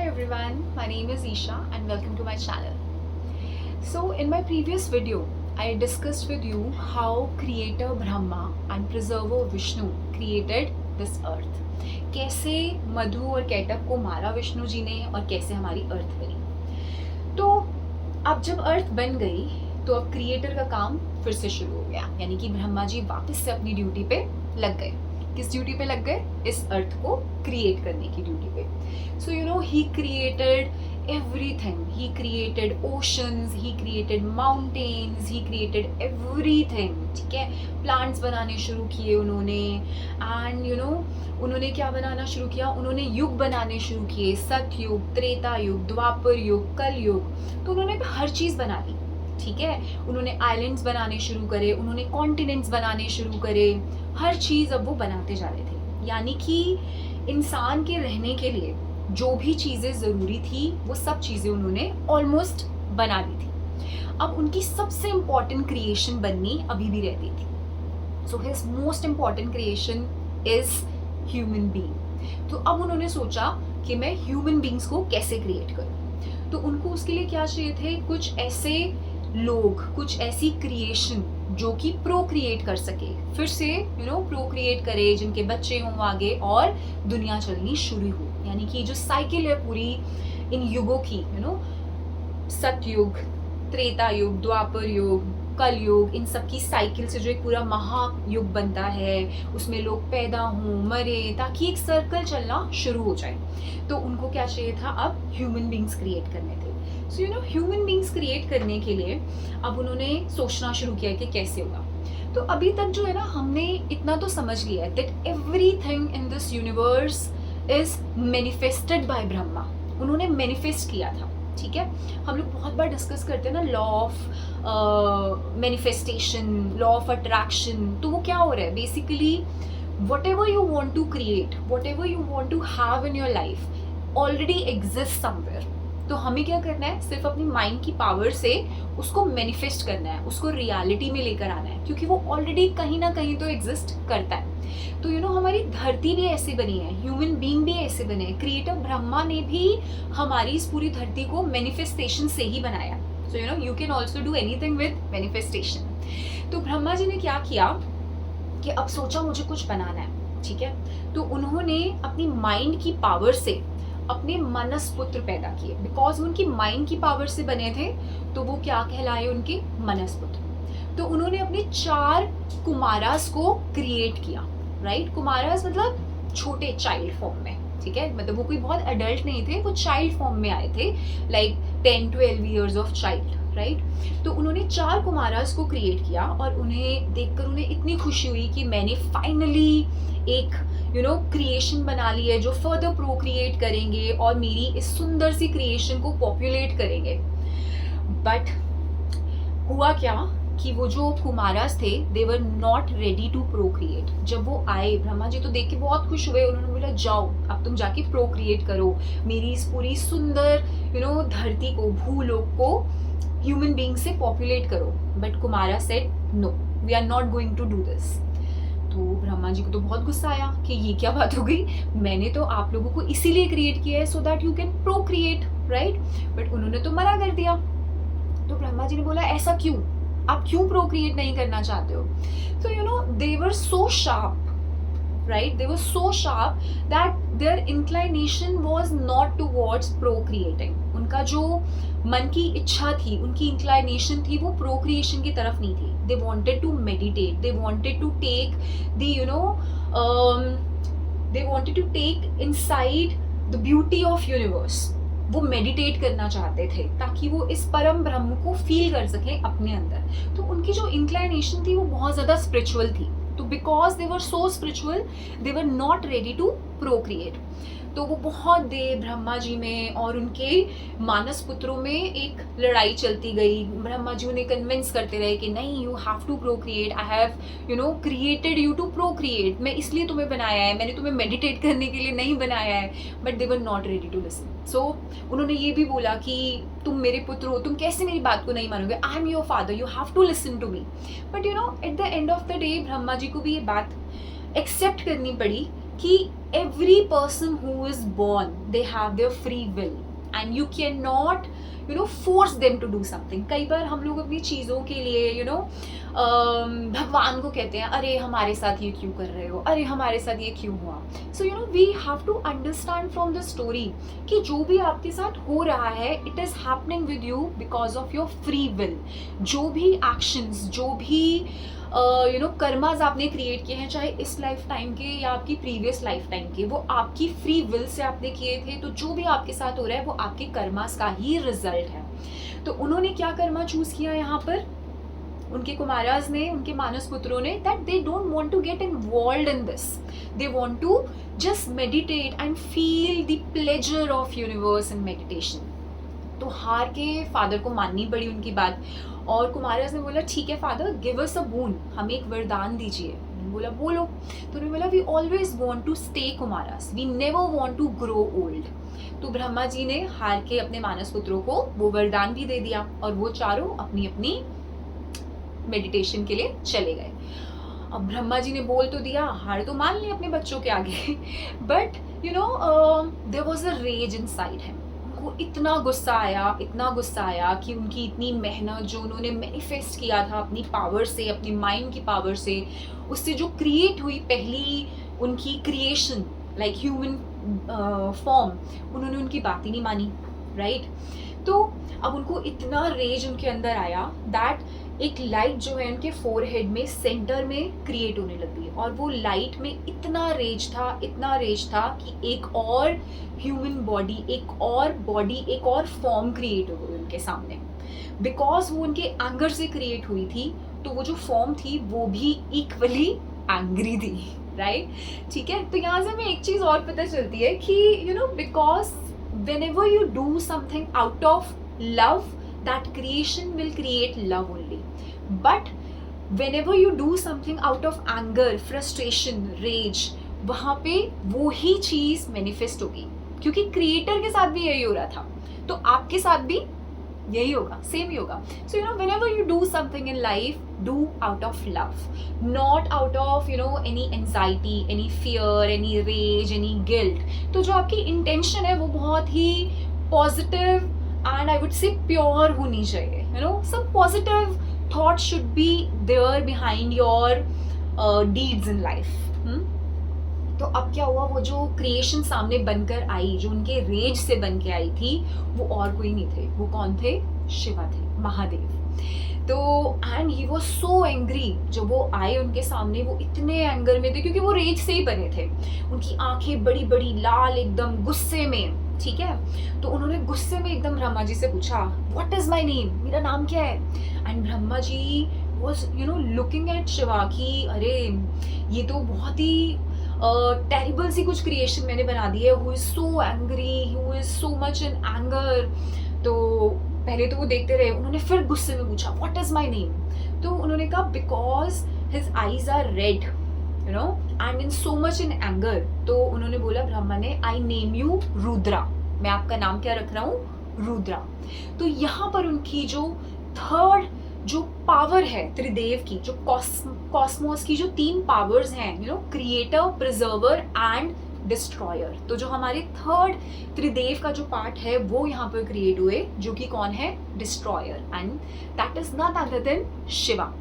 everyone, my name is Isha and welcome to my channel. So in my previous video, I discussed with you how creator Brahma and preserver Vishnu created this earth. कैसे मधु और कैटअप को मारा विष्णु जी ने और कैसे हमारी अर्थ बनी. तो अब जब अर्थ बन गई तो अब क्रिएटर का काम फिर से शुरू हो गया, यानी कि ब्रह्मा जी वापस से अपनी ड्यूटी पे लग गए. किस ड्यूटी पे लग गए? इस अर्थ को क्रिएट करने की ड्यूटी पे. So you know he created everything. He created oceans, he created mountains, he created everything. ठीक है, प्लांट्स बनाने शुरू किए उन्होंने. एंड यू नो उन्होंने क्या बनाना शुरू किया? उन्होंने युग बनाने शुरू किए. सतयुग, त्रेता युग, द्वापर युग, कल युग. तो उन्होंने हर चीज़ बना ली. ठीक है, उन्होंने आइलैंड्स बनाने शुरू करे, उन्होंने कॉन्टिनेंट्स बनाने शुरू करे. हर चीज़ अब वो बनाते जा रहे थे. यानी कि इंसान के रहने के लिए जो भी चीज़ें ज़रूरी थी वो सब चीज़ें उन्होंने ऑलमोस्ट बना ली थी. अब उनकी सबसे इम्पॉर्टेंट क्रिएशन बननी अभी भी रहती थी. So his most important creation is human being. तो अब उन्होंने सोचा कि मैं ह्यूमन बीइंग्स को कैसे क्रिएट करूँ. तो उनको उसके लिए क्या चाहिए थे? कुछ ऐसे लोग, कुछ ऐसी क्रिएशन जो कि प्रोक्रिएट कर सके, फिर से प्रोक्रिएट करे, जिनके बच्चे हों आगे और दुनिया चलनी शुरू हो. यानी कि जो साइकिल है पूरी इन युगों की, सतयुग, त्रेता युग, द्वापर युग, कल युग, इन सब की साइकिल से जो एक पूरा महायुग बनता है, उसमें लोग पैदा हों, मरे, ताकि एक सर्कल चलना शुरू हो जाए. तो उनको क्या चाहिए था? अब ह्यूमन बीइंग्स क्रिएट करने थे. सो ह्यूमन बीइंग्स क्रिएट करने के लिए अब उन्होंने सोचना शुरू किया कि कैसे होगा. तो अभी तक जो है ना, हमने इतना तो समझ लिया है that everything in this universe is manifested by Brahma. उन्होंने मैनिफेस्ट किया था. ठीक है, हम लोग बहुत बार डिस्कस करते हैं ना law of manifestation, law of attraction. तो वो क्या हो रहा है basically? whatever you want to create, whatever you want to have in your life already exists somewhere. तो हमें क्या करना है? सिर्फ अपनी माइंड की पावर से उसको मैनिफेस्ट करना है, उसको रियलिटी में लेकर आना है, क्योंकि वो ऑलरेडी कहीं ना कहीं तो एग्जिस्ट करता है. तो हमारी धरती भी ऐसे बनी है, ह्यूमन बीइंग भी ऐसे बने हैं. क्रिएटर ब्रह्मा ने भी हमारी इस पूरी धरती को मैनिफेस्टेशन से ही बनाया. So you can also do anything with manifestation. तो ब्रह्मा जी ने क्या किया कि अब सोचा मुझे कुछ बनाना है. ठीक है, तो उन्होंने अपनी माइंड की पावर से अपने मनस पुत्र पैदा किए. बिकॉज उनकी माइंड की पावर से बने थे तो वो क्या कहलाए? उनके मनस पुत्र. तो उन्होंने अपने 4 कुमारास को क्रिएट किया. राइट, कुमारास मतलब छोटे चाइल्ड फॉर्म में. ठीक है, मतलब वो कोई बहुत एडल्ट नहीं थे, वो चाइल्ड फॉर्म में आए थे, like 10-12 years of child. Right, तो उन्होंने 4 कुमारास को क्रिएट किया और उन्हें देखकर उन्हें इतनी खुशी हुई कि मैंने फाइनली एक क्रिएशन बना ली है जो फर्दर प्रोक्रिएट करेंगे और मेरी इस सुंदर सी क्रिएशन को पॉपुलेट करेंगे. बट हुआ क्या कि वो जो कुमारास थे, they were not ready to procreate. जब वो आए, ब्रह्मा जी तो देख के बहुत खुश हुए. उन्होंने बोला जाओ अब तुम जाके प्रोक्रिएट करो, मेरी इस पूरी सुंदर धरती को, भूलोक को ह्यूमन बीइंग से पॉपुलेट करो. But Kumara said no, we are not going to do this. तो ब्रह्मा जी को तो बहुत गुस्सा आया कि ये क्या बात हो गई, मैंने तो आप लोगों को इसीलिए क्रिएट किया है so that you can Procreate. Right, but उन्होंने तो मना कर दिया. तो ब्रह्मा जी ने बोला ऐसा क्यों? आप क्यों प्रोक्रिएट नहीं करना चाहते हो? तो दे were so sharp. Right, they were so sharp that their inclination was not towards procreating. उनका जो मन की इच्छा थी, उनकी inclination थी, वो procreation की तरफ नहीं थी. They wanted to meditate. They wanted to take the they wanted to take inside the beauty of universe. वो मेडिटेट करना चाहते थे ताकि वो इस परम ब्रह्म को फील कर सकें अपने अंदर. तो उनकी जो इंक्लाइनेशन थी वो बहुत ज़्यादा स्पिरिचुअल थी. तो because they were so spiritual, they were not ready to procreate. तो वो बहुत देर ब्रह्मा जी में और उनके मानस पुत्रों में एक लड़ाई चलती गई. ब्रह्मा जी उन्हें कन्विंस करते रहे कि नहीं, you have to procreate, I have created you to procreate. मैं इसलिए तुम्हें बनाया है, मैंने तुम्हें मेडिटेट करने के लिए नहीं बनाया है. But they were not ready to listen. So उन्होंने ये भी बोला कि तुम मेरे पुत्र हो, तुम कैसे मेरी बात को नहीं मानोगे? I am your father, you have to listen to me. But at the end of the day Brahma ji को भी ये बात एक्सेप्ट करनी पड़ी कि every person who is born, they have their free will and you cannot force them to do something. कई बार हम लोग अपनी चीज़ों के लिए भगवान को कहते हैं, अरे हमारे साथ ये क्यों कर रहे हो, अरे हमारे साथ ये क्यों हुआ. So we have to understand from the story कि जो भी आपके साथ हो रहा है, it is happening with you because of your free will. जो भी एक्शंस, जो भी कर्माज आपने क्रिएट किए हैं, चाहे इस लाइफ टाइम के या आपकी प्रीवियस लाइफ टाइम के, वो आपकी फ्री विल से आपने किए थे. तो जो भी आपके साथ हो रहा है वो आपके कर्मास का ही रिजल्ट है. तो उन्होंने क्या कर्मा चूज किया यहाँ पर, उनके कुमाराज ने, उनके मानस पुत्रों ने, that they don't want to get involved in this. They want to just meditate and feel the pleasure of universe in meditation. तो हार के फादर को माननी पड़ी उनकी बात, और कुमारस ने बोला ठीक है फादर, गिव अस अ बून, हमें एक वरदान दीजिए. बोला बोलो. तो उन्होंने बोला we always want to stay Kumaras, we never want to grow old. तो ब्रह्मा जी ने हार के अपने मानस पुत्रों को वो वरदान भी दे दिया और वो चारों अपनी अपनी मेडिटेशन के लिए चले गए. अब ब्रह्मा जी ने बोल तो दिया, हार तो मान ली अपने बच्चों के आगे, but there was a rage inside him. इतना गुस्सा आया कि उनकी इतनी मेहनत जो उन्होंने मैनिफेस्ट किया था अपनी पावर से, अपनी माइंड की पावर से, उससे जो क्रिएट हुई पहली उनकी क्रिएशन लाइक ह्यूमन फॉर्म, उन्होंने उनकी बात ही नहीं मानी, राइट. तो अब उनको इतना रेज उनके अंदर आया दैट एक लाइट जो है उनके फोरहेड में सेंटर में क्रिएट होने लगी, और वो लाइट में इतना रेज था कि एक और ह्यूमन बॉडी, एक और फॉर्म क्रिएट हो गई उनके सामने. बिकॉज वो उनके एंगर से क्रिएट हुई थी, तो वो जो फॉर्म थी वो भी इक्वली एंग्री थी, राइट. ठीक है. तो यहाँ से हमें एक चीज़ और पता चलती है कि because whenever you do something out of love, that creation will create love only. But whenever you do something out of anger, frustration, rage, वहाँ पे वो ही चीज़ मैनिफेस्ट होगी, क्योंकि क्रिएटर के साथ भी यही हो रहा था, तो आपके साथ भी यही होगा, सेम ही होगा. सो whenever you do something in life, do out of love, not out of any anxiety, any fear, any rage, any guilt. तो जो आपकी इंटेंशन है वो बहुत ही positive and I would say pure होनी चाहिए. Some positive thoughts should be there behind your deeds in life. तो अब क्या हुआ, वो जो क्रिएशन सामने बनकर आई, जो उनके रेज से बन के आई थी, वो और कोई नहीं थे. वो कौन थे? शिवा थे, महादेव. तो and he was so angry. जब वो आए उनके सामने, वो इतने एंगर में थे क्योंकि वो रेज से ही बने थे. उनकी आंखें बड़ी बड़ी लाल, एकदम गुस्से में. ठीक है. तो उन्होंने गुस्से में एकदम ब्रह्मा जी से पूछा, व्हाट इज माय नेम, मेरा नाम क्या है. And Brahma ji was looking at Shiva कि अरे ये तो बहुत ही टेरिबल सी कुछ क्रिएशन मैंने बना दी है. Who is so angry, who is so much in anger. तो पहले तो वो देखते रहे, उन्होंने फिर गुस्से में पूछा व्हाट इज माय नेम. तो उन्होंने कहा because his eyes are red and in so much in anger. तो उन्होंने बोला, ब्रह्मा ने, आई नेम यू रुद्रा, मैं आपका नाम क्या रख रहा हूँ, रुद्रा. तो यहाँ पर उनकी जो थर्ड जो पावर है त्रिदेव की, जो कॉस्मोस की जो 3 पावर्स हैं, क्रिएटर, प्रिजर्वर एंड डिस्ट्रॉयर. तो जो हमारे थर्ड त्रिदेव का जो पार्ट है वो यहाँ पर क्रिएट हुए, जो कि कौन है, destroyer, and that is not other than Shiva.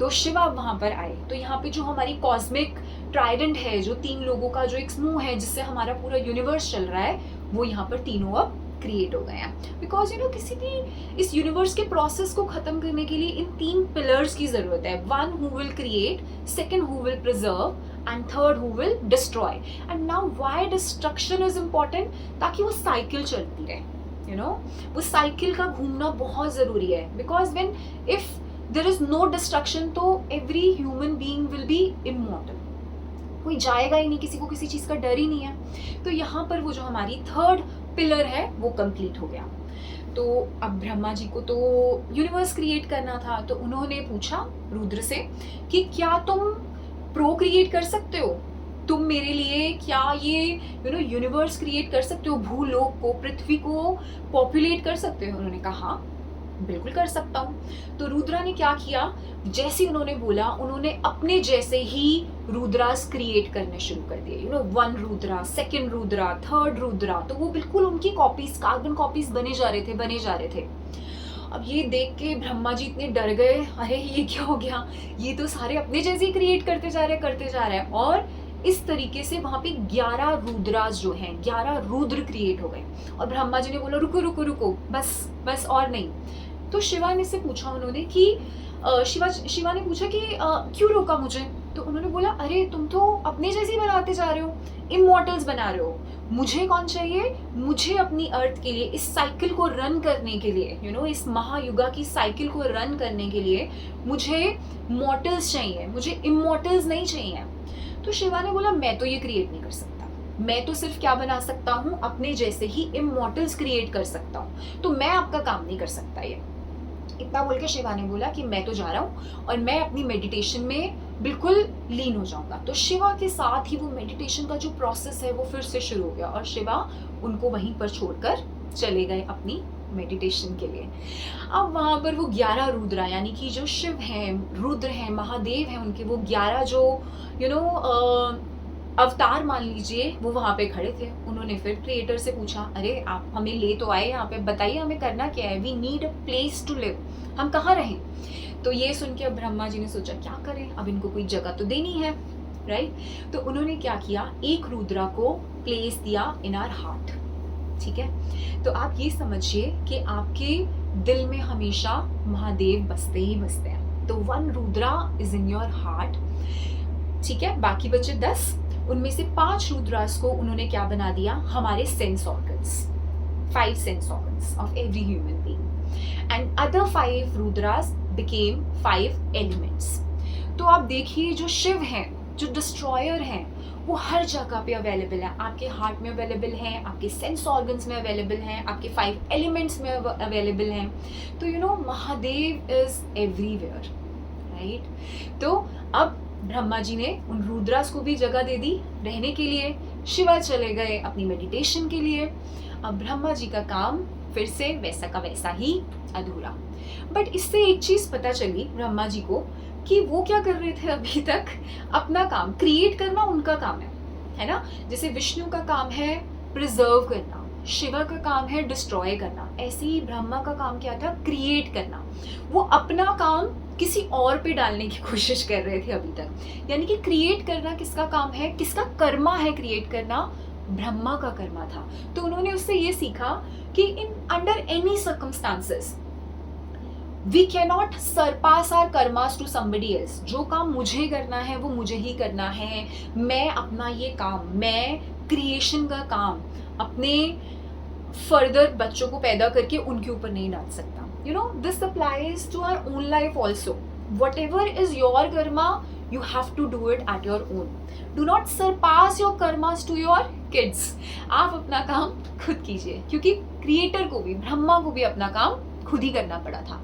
तो शिवा वहाँ पर आए. तो यहाँ पे जो हमारी कॉस्मिक ट्राइडेंट है, जो 3 लोगों का जो एक समूह है जिससे हमारा पूरा यूनिवर्स चल रहा है, वो यहाँ पर तीनों अब क्रिएट हो गए हैं. बिकॉज किसी भी इस यूनिवर्स के प्रोसेस को खत्म करने के लिए इन 3 पिलर्स की जरूरत है. 1 who will create, 2 who will preserve, and 3 who will destroy. And now why destruction is important? ताकि वो साइकिल चलती रहे. वो साइकिल का घूमना बहुत जरूरी है. Because when if there is no destruction, तो every human being will be immortal. कोई जाएगा ही नहीं, किसी को किसी चीज का डर ही नहीं है. तो यहाँ पर वो जो हमारी थर्ड पिलर है वो कंप्लीट हो गया. तो अब ब्रह्मा जी को तो यूनिवर्स क्रिएट करना था, तो उन्होंने पूछा रुद्र से कि क्या तुम प्रोक्रिएट कर सकते हो, तुम मेरे लिए क्या ये यूनिवर्स क्रिएट कर सकते हो, भूलोक को, पृथ्वी को पॉपुलेट कर सकते हो. उन्होंने कहा बिल्कुल कर सकता हूँ। तो रुद्रा ने क्या किया, जैसे उन्होंने बोला, उन्होंने अपने जैसे ही रुद्रास क्रिएट करने शुरू कर दिए। 1 रुद्रा, 2nd रुद्रा, 3rd रुद्रा, तो वो बिल्कुल उनकी कॉपीज, कार्बन कॉपीज बने जा रहे थे। अब ये देख के ब्रह्मा जी इतने डर गए, अरे ये क्या हो गया, ये तो सारे अपने जैसे ही क्रिएट करते जा रहे हैं। और इस तरीके से वहां पे 11 रुद्रास जो हैं, 11 रुद्र क्रिएट हो गए। और ब्रह्मा जी ने बोला रुको रुको रुको, बस और नहीं। तो शिवा ने से पूछा उन्होंने कि शिवा ने पूछा कि क्यों रोका मुझे। तो उन्होंने बोला अरे तुम तो अपने जैसे ही बनाते जा रहे हो, इमॉर्टल्स बना रहे हो, मुझे कौन चाहिए, मुझे अपनी अर्थ के लिए, इस साइकिल को रन करने के लिए, इस महायुगा की साइकिल को रन करने के लिए मुझे मॉर्टल्स चाहिए, मुझे इमॉर्टल्स नहीं चाहिए। तो शिवा ने बोला मैं तो ये क्रिएट नहीं कर सकता, मैं तो सिर्फ क्या बना सकता हूँ, अपने जैसे ही इमॉर्टल्स क्रिएट कर सकता हूँ, तो मैं आपका काम नहीं कर सकता। ये इतना बोल के शिवा ने बोला कि मैं तो जा रहा हूँ और मैं अपनी मेडिटेशन में बिल्कुल लीन हो जाऊंगा। तो शिवा के साथ ही वो मेडिटेशन का जो प्रोसेस है वो फिर से शुरू हो गया और शिवा उनको वहीं पर छोड़कर चले गए अपनी मेडिटेशन के लिए। अब वहां पर वो 11 रुद्रा, यानी कि जो शिव हैं, रुद्र हैं, महादेव हैं, उनके वो 11 जो अवतार मान लीजिए, वो वहां पे खड़े थे। उन्होंने फिर क्रिएटर से पूछा अरे आप हमें ले तो आए यहाँ पे, बताइए हमें करना क्या है, we need a place to live, हम कहाँ रहें। तो ये सुन के अब ब्रह्मा जी ने सोचा क्या करें, अब इनको कोई जगह तो देनी है, राइट। तो उन्होंने क्या किया, एक रुद्रा को प्लेस दिया इन आवर हार्ट, ठीक है। तो आप ये समझिए कि आपके दिल में हमेशा महादेव बसते ही बसते हैं। तो 1 Rudra is in your heart, ठीक है। बाकी बचे 10, उनमें से 5 रुद्रास को उन्होंने क्या बना दिया, हमारे sense organs, 5 sense organs of every human being, and other 5 Rudras became 5 elements. तो आप देखिए जो शिव हैं, जो डिस्ट्रॉयर हैं, वो हर जगह पे अवेलेबल है, आपके हार्ट में अवेलेबल हैं, आपके सेंस ऑर्गन्स में अवेलेबल हैं, आपके 5 एलिमेंट्स में अवेलेबल हैं। तो महादेव इज एवरीवेयर, राइट। तो अब ब्रह्मा जी ने उन रुद्रास को भी जगह दे दी रहने के लिए, शिवा चले गए अपनी मेडिटेशन के लिए। अब ब्रह्मा जी का काम फिर से वैसा का वैसा ही अधूरा। बट इससे एक चीज पता चली ब्रह्मा जी को कि वो क्या कर रहे थे अभी तक, अपना काम क्रिएट करना उनका काम है ना। जैसे विष्णु का काम है प्रिजर्व करना, शिवा का काम है डिस्ट्रॉय करना, ऐसे ही ब्रह्मा का काम क्या था, क्रिएट करना। वो अपना काम किसी और पे डालने की कोशिश कर रहे थे अभी तक। यानी कि क्रिएट करना किसका काम है, किसका कर्मा है क्रिएट करना, ब्रह्मा का कर्मा था। तो उन्होंने उससे ये सीखा कि in under any circumstances we can not surpass our karmas to somebody else. जो काम मुझे करना है वो मुझे ही करना है। मैं अपना ये काम, मैं क्रिएशन का काम अपने फर्दर बच्चों को पैदा करके उनके ऊपर नहीं डाल सकता। This applies to our own life also. Whatever is your karma, you have to do it at your own. Do not surpass your karmas to your kids. आप अपना काम खुद कीजिए, क्योंकि क्रिएटर को भी, ब्रह्मा को भी अपना काम खुद ही करना पड़ा था।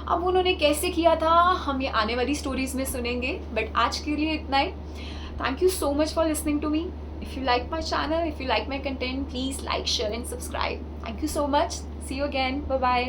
अब उन्होंने कैसे किया था हम ये आने वाली स्टोरीज में सुनेंगे, बट आज के लिए इतना ही। Thank you so much for listening to me. If you like my channel, if you like my content, please like, share and subscribe. Thank you so much. See you again. Bye bye.